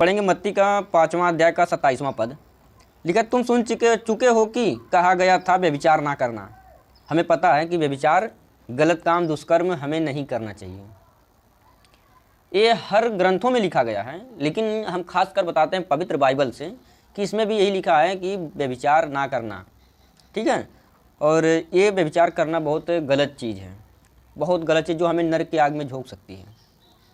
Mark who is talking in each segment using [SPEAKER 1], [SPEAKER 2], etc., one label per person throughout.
[SPEAKER 1] पढ़ेंगे मत्ती का 5वां अध्याय का 27वां पद। लिखा, तुम सुन चुके हो कि कहा गया था व्यभिचार ना करना। हमें पता है कि व्यभिचार, गलत काम, दुष्कर्म हमें नहीं करना चाहिए। ये हर ग्रंथों में लिखा गया है, लेकिन हम खास कर बताते हैं पवित्र बाइबल से कि इसमें भी यही लिखा है कि व्यभिचार ना करना। ठीक है। और ये व्यभिचार करना बहुत गलत चीज़ है, बहुत गलत चीज़, जो हमें नरक की आग में झोंक सकती है।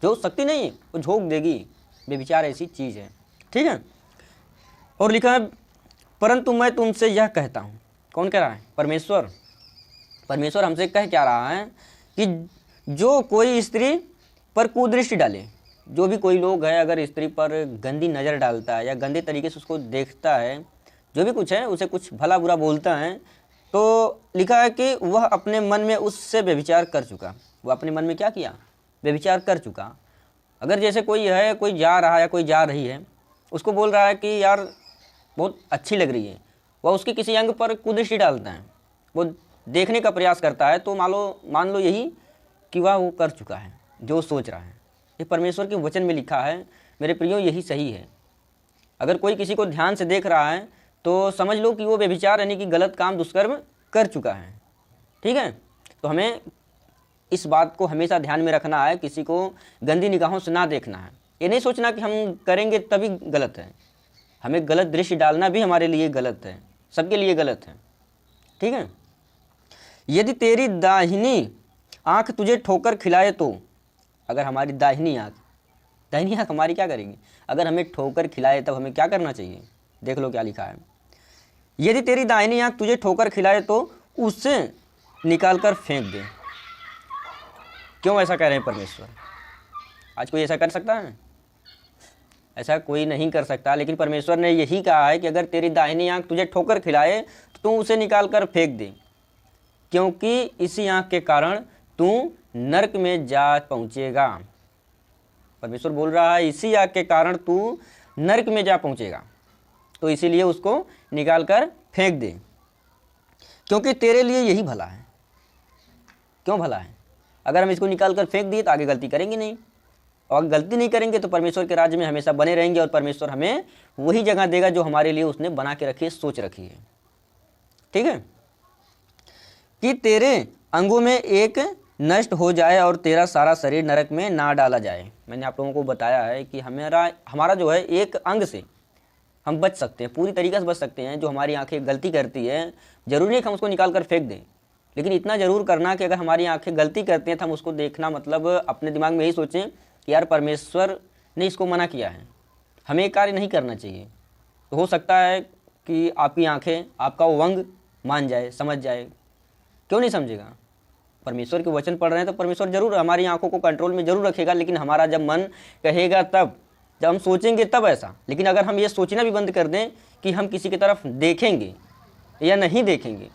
[SPEAKER 1] झोंक सकती नहीं, वो झोंक देगी। व्यभिचार ऐसी चीज़ है। ठीक है। और लिखा है, परंतु मैं तुमसे यह कहता हूँ। कौन कह रहा है? परमेश्वर। परमेश्वर हमसे कह क्या रहा है कि जो कोई स्त्री पर कुदृष्टि डाले, जो भी कोई लोग है अगर स्त्री पर गंदी नज़र डालता है या गंदे तरीके से उसको देखता है, जो भी कुछ है उसे कुछ भला बुरा बोलता है, तो लिखा है कि वह अपने मन में उससे व्यभिचार कर चुका। वह अपने मन में क्या किया? व्यभिचार कर चुका। अगर जैसे कोई है, कोई जा रहा है या कोई जा रही है, उसको बोल रहा है कि यार बहुत अच्छी लग रही है, वह उसके किसी अंग पर कुदृष्टि डालता है, वो देखने का प्रयास करता है, तो मान लो यही कि वह वो कर चुका है जो सोच रहा है। ये परमेश्वर के वचन में लिखा है मेरे प्रियो, यही सही है। अगर कोई किसी को ध्यान से देख रहा है तो समझ लो कि वो व्यभिचार यानी कि गलत काम, दुष्कर्म कर चुका है। ठीक है। तो हमें इस बात को हमेशा ध्यान में रखना है, किसी को गंदी निगाहों से ना देखना है। ये नहीं सोचना कि हम करेंगे तभी गलत है। हमें गलत दृश्य डालना भी हमारे लिए गलत है, सबके लिए गलत है। ठीक है। यदि तेरी दाहिनी आंख तुझे ठोकर खिलाए तो, अगर हमारी दाहिनी आंख हमारी क्या करेगी? अगर हमें ठोकर खिलाए तब हमें क्या करना चाहिए? देख लो क्या लिखा है। यदि तेरी दाहिनी आंख तुझे ठोकर खिलाए तो उससे निकाल कर फेंक दे। क्यों ऐसा कह रहे हैं परमेश्वर? आज कोई ऐसा कर सकता है? ऐसा कोई नहीं कर सकता, लेकिन परमेश्वर ने यही कहा है कि अगर तेरी दाहिनी आंख तुझे ठोकर खिलाए तो तू उसे निकाल कर फेंक दे, क्योंकि इसी आंख के कारण तू नरक में जा पहुंचेगा। परमेश्वर बोल रहा है इसी आंख के कारण तू नरक में जा पहुंचेगा, तो इसीलिए उसको निकाल कर फेंक दे, क्योंकि तेरे लिए यही भला है। क्यों भला है? अगर हम इसको निकाल कर फेंक दिए तो आगे गलती करेंगे नहीं, और गलती नहीं करेंगे तो परमेश्वर के राज्य में हमेशा बने रहेंगे, और परमेश्वर हमें वही जगह देगा जो हमारे लिए उसने बना के रखी है, सोच रखी है। ठीक है। कि तेरे अंगों में एक नष्ट हो जाए और तेरा सारा शरीर नरक में ना डाला जाए। मैंने आप लोगों को बताया है कि हमारा जो है एक अंग से हम बच सकते हैं, पूरी तरीके से बच सकते हैं। जो हमारी आंखें गलती करती है, जरूरी नहीं कि हम उसको निकाल कर फेंक दें, लेकिन इतना ज़रूर करना कि अगर हमारी आंखें गलती करती हैं तो हम उसको देखना, मतलब अपने दिमाग में यही सोचें कि यार परमेश्वर ने इसको मना किया है, हमें ये कार्य नहीं करना चाहिए। तो हो सकता है कि आपकी आंखें, आपका वो अंग मान जाए, समझ जाए। क्यों नहीं समझेगा? परमेश्वर के वचन पढ़ रहे हैं तो परमेश्वर जरूर हमारी आंखों को कंट्रोल में जरूर रखेगा, लेकिन हमारा जब मन कहेगा तब, जब हम सोचेंगे तब ऐसा। लेकिन अगर हम ये सोचना भी बंद कर दें कि हम किसी की तरफ देखेंगे या नहीं देखेंगे,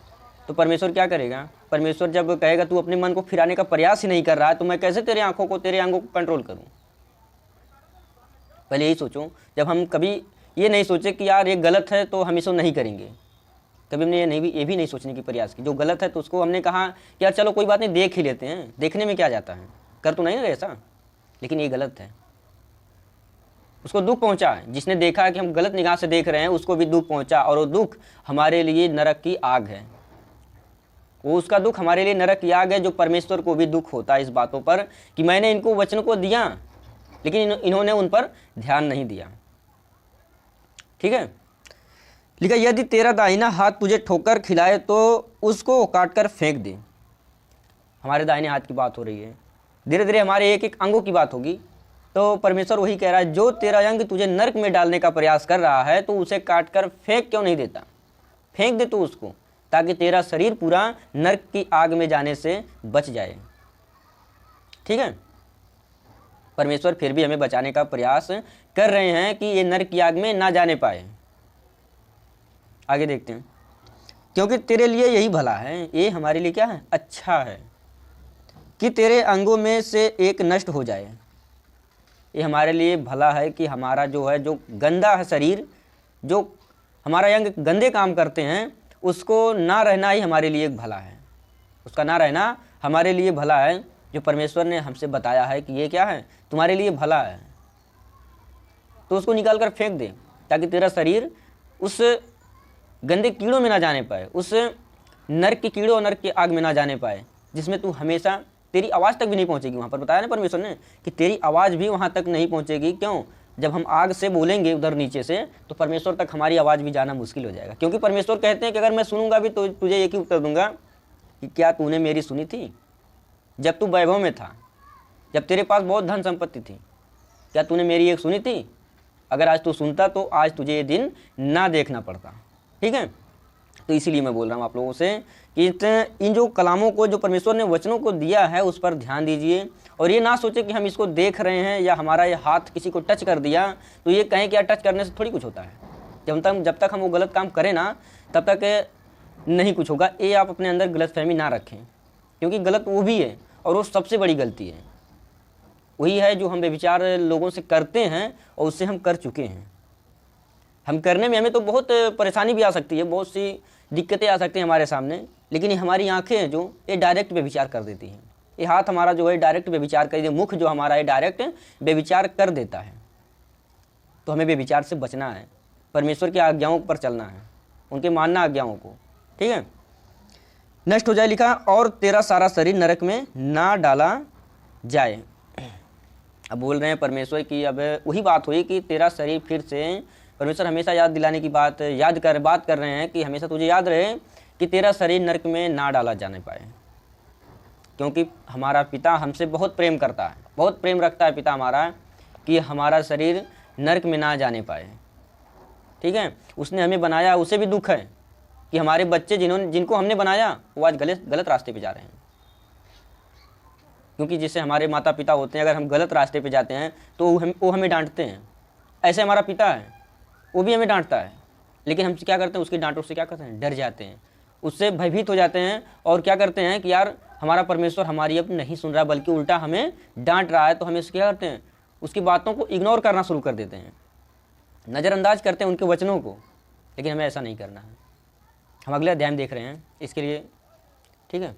[SPEAKER 1] तो परमेश्वर क्या करेगा? परमेश्वर जब कहेगा तू अपने मन को फिराने का प्रयास ही नहीं कर रहा है, तो मैं कैसे तेरे आंखों को, तेरे अंगों को कंट्रोल करूं? पहले यही सोचो। जब हम कभी ये नहीं सोचे कि यार ये गलत है तो हम इसको नहीं करेंगे, कभी हमने ये भी नहीं सोचने की प्रयास की। जो गलत है तो उसको हमने कहा कि यार चलो कोई बात नहीं, देख ही लेते हैं, देखने में क्या जाता है, कर तो नहीं ना ऐसा। लेकिन ये गलत है, उसको दुख पहुंचा है। जिसने देखा कि हम गलत निगाह से देख रहे हैं उसको भी दुख पहुंचा, और वो दुख हमारे लिए नरक की आग है। वो उसका दुख हमारे लिए नरक की आग है, जो परमेश्वर को भी दुख होता है इस बातों पर कि मैंने इनको वचन को दिया लेकिन इन्होंने उन पर ध्यान नहीं दिया। ठीक है। लिखा, यदि तेरा दाहिना हाथ तुझे ठोकर खिलाए तो उसको काट कर फेंक दे। हमारे दाहिने हाथ की बात हो रही है, धीरे धीरे हमारे एक एक अंगों की बात होगी। तो परमेश्वर वही कह रहा है, जो तेरा अंग तुझे नरक में डालने का प्रयास कर रहा है तो उसे काट कर फेंक क्यों नहीं देता? फेंक दे तो उसको, ताकि तेरा शरीर पूरा नरक की आग में जाने से बच जाए। ठीक है। परमेश्वर फिर भी हमें बचाने का प्रयास कर रहे हैं कि ये नरक की आग में ना जाने पाए। आगे देखते हैं। क्योंकि तेरे लिए यही भला है, ये हमारे लिए क्या है? अच्छा है कि तेरे अंगों में से एक नष्ट हो जाए। ये हमारे लिए भला है कि हमारा जो है, जो गंदा है शरीर, जो हमारा अंग गंदे काम करते हैं, उसको ना रहना ही हमारे लिए भला है। उसका ना रहना हमारे लिए भला है, जो परमेश्वर ने हमसे बताया है कि ये क्या है? तुम्हारे लिए भला है। तो उसको निकाल कर फेंक दे, ताकि तेरा शरीर उस गंदे कीड़ों में ना जाने पाए, उस नरक के कीड़ों और नरक की आग में ना जाने पाए, जिसमें तू हमेशा, तेरी आवाज़ तक भी नहीं पहुंचेगी वहाँ पर। बताया ना परमेश्वर ने कि तेरी आवाज़ भी वहाँ तक नहीं पहुंचेगी। क्यों? जब हम आग से बोलेंगे उधर नीचे से, तो परमेश्वर तक हमारी आवाज़ भी जाना मुश्किल हो जाएगा, क्योंकि परमेश्वर कहते हैं कि अगर मैं सुनूंगा भी तो तुझे एक ही उत्तर दूंगा कि क्या तूने मेरी सुनी थी? जब तू वैभव में था, जब तेरे पास बहुत धन संपत्ति थी, क्या तूने मेरी एक सुनी थी? अगर आज तू सुनता तो आज तुझे ये दिन ना देखना पड़ता। ठीक है, तो इसीलिए मैं बोल रहा हूँ आप लोगों से कि इन जो कलामों को, जो परमेश्वर ने वचनों को दिया है, उस पर ध्यान दीजिए। और ये ना सोचे कि हम इसको देख रहे हैं या हमारा ये हाथ किसी को टच कर दिया तो ये कहें कि यार टच करने से थोड़ी कुछ होता है। जब तक हम वो गलत काम करें ना, तब तक नहीं कुछ होगा। ये आप अपने अंदर गलतफहमी ना रखें, क्योंकि गलत वो भी है और वो सबसे बड़ी गलती है। वही है जो हम व्यभिचार लोगों से करते हैं और उससे हम कर चुके हैं। हम करने में हमें तो बहुत परेशानी भी आ सकती है, बहुत सी दिक्कतें आ सकती हैं हमारे सामने, लेकिन ये हमारी आंखें हैं जो ये डायरेक्ट व्यभिचार कर देती हैं। ये हाथ हमारा जो है डायरेक्ट व्यभिचार कर देती है, मुख जो हमारा है डायरेक्ट व्यभिचार कर देता है। तो हमें व्यभिचार से बचना है, परमेश्वर की आज्ञाओं पर चलना है, उनके मानना आज्ञाओं को। ठीक है, नेक्स्ट हो जाए लिखा, और तेरा सारा शरीर नरक में ना डाला जाए। अब बोल रहे हैं परमेश्वर की, अब वही बात हुई कि तेरा शरीर फिर से, परमेश्वर हमेशा याद दिलाने की बात कर रहे हैं कि हमेशा तुझे याद रहे कि तेरा शरीर नरक में ना डाला जाने पाए, क्योंकि हमारा पिता हमसे बहुत प्रेम करता है, बहुत प्रेम रखता है पिता हमारा, कि हमारा शरीर नरक में ना जाने पाए। ठीक है, उसने हमें बनाया, उसे भी दुख है कि हमारे बच्चे जिनको हमने बनाया वो आज गलत रास्ते पे जा रहे हैं। क्योंकि जैसे हमारे माता पिता होते हैं, अगर हम गलत रास्ते पे जाते हैं तो वो हमें डांटते हैं। ऐसे हमारा पिता है, वो भी हमें डांटता है, लेकिन हम क्या करते हैं, उसकी डांटों से क्या करते हैं, डर जाते हैं, उससे भयभीत हो जाते हैं और क्या करते हैं कि यार हमारा परमेश्वर हमारी अब नहीं सुन रहा, बल्कि उल्टा हमें डांट रहा है। तो हमें क्या करते हैं, उसकी बातों को इग्नोर करना शुरू कर देते हैं, नज़रअंदाज करते हैं उनके वचनों को। लेकिन हमें ऐसा नहीं करना है। हम अगले अध्याय में देख रहे हैं इसके लिए। ठीक है।